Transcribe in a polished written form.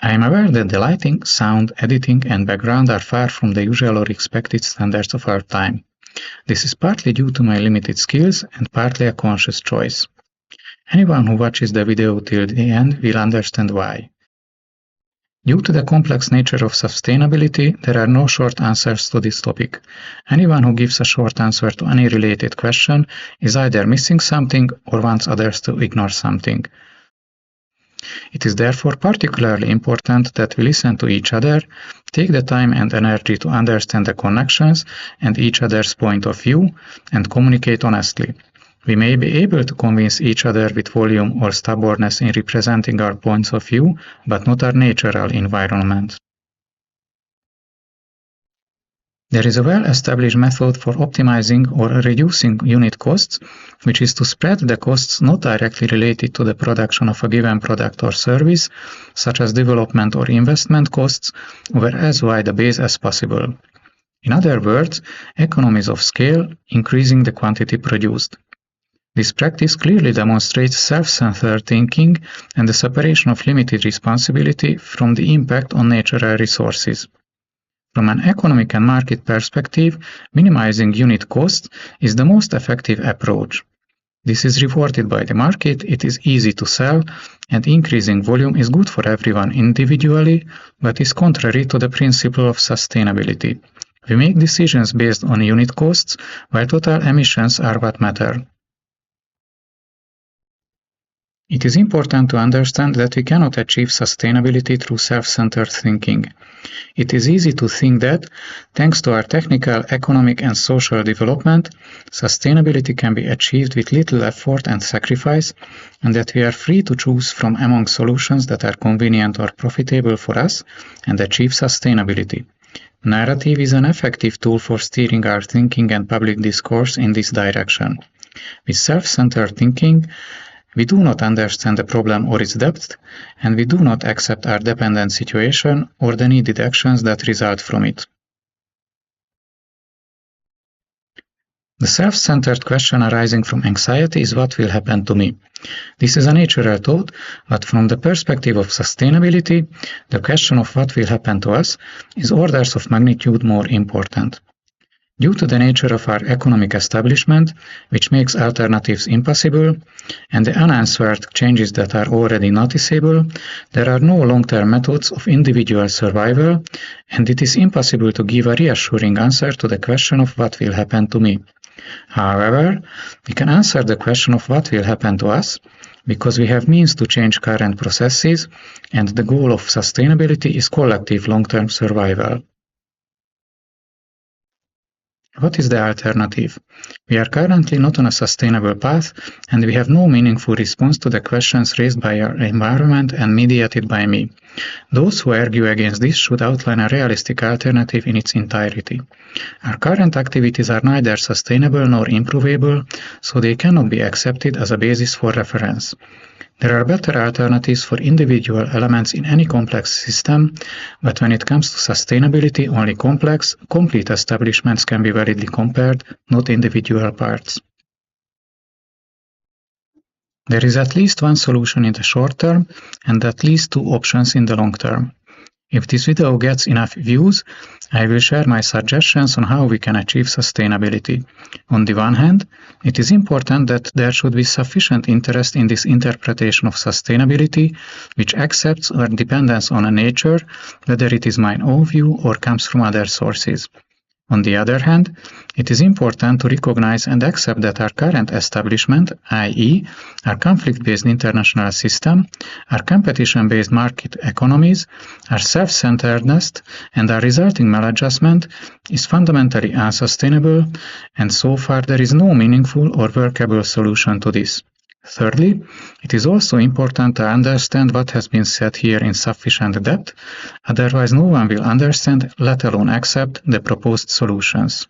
I am aware that the lighting, sound, editing, and background are far from the usual or expected standards of our time. This is partly due to my limited skills and partly a conscious choice. Anyone who watches the video till the end will understand why. Due to the complex nature of sustainability, there are no short answers to this topic. Anyone who gives a short answer to any related question is either missing something or wants others to ignore something. It is therefore particularly important that we listen to each other, take the time and energy to understand the connections and each other's point of view, and communicate honestly. We may be able to convince each other with volume or stubbornness in representing our points of view, but not our natural environment. There is a well-established method for optimizing or reducing unit costs, which is to spread the costs not directly related to the production of a given product or service, such as development or investment costs, over as wide a base as possible. In other words, economies of scale, increasing the quantity produced. This practice clearly demonstrates self-centered thinking and the separation of limited responsibility from the impact on natural resources. From an economic and market perspective, minimizing unit costs is the most effective approach. This is rewarded by the market, it is easy to sell, and increasing volume is good for everyone individually, but is contrary to the principle of sustainability. We make decisions based on unit costs, while total emissions are what matter. It is important to understand that we cannot achieve sustainability through self-centered thinking. It is easy to think that, thanks to our technical, economic, and social development, sustainability can be achieved with little effort and sacrifice, and that we are free to choose from among solutions that are convenient or profitable for us and achieve sustainability. Narrative is an effective tool for steering our thinking and public discourse in this direction. With self-centered thinking, we do not understand the problem or its depth, and we do not accept our dependent situation or the needed actions that result from it. The self-centered question arising from anxiety is what will happen to me. This is a natural thought, but from the perspective of sustainability, the question of what will happen to us is orders of magnitude more important. Due to the nature of our economic establishment, which makes alternatives impossible, and the unanswered changes that are already noticeable, there are no long-term methods of individual survival, and it is impossible to give a reassuring answer to the question of what will happen to me. However, we can answer the question of what will happen to us, because we have means to change current processes, and the goal of sustainability is collective long-term survival. What is the alternative? We are currently not on a sustainable path, and we have no meaningful response to the questions raised by our environment and mediated by me. Those who argue against this should outline a realistic alternative in its entirety. Our current activities are neither sustainable nor improvable, so they cannot be accepted as a basis for reference. There are better alternatives for individual elements in any complex system, but when it comes to sustainability, only complex, complete establishments can be validly compared, not individual parts. There is at least one solution in the short term, and at least two options in the long term. If this video gets enough views, I will share my suggestions on how we can achieve sustainability. On the one hand, it is important that there should be sufficient interest in this interpretation of sustainability, which accepts our dependence on a nature, whether it is my own view or comes from other sources. On the other hand, it is important to recognize and accept that our current establishment, i.e., our conflict-based international system, our competition-based market economies, our self-centeredness, and our resulting maladjustment is fundamentally unsustainable, and so far there is no meaningful or workable solution to this. Thirdly, it is also important to understand what has been said here in sufficient depth, otherwise no one will understand, let alone accept, the proposed solutions.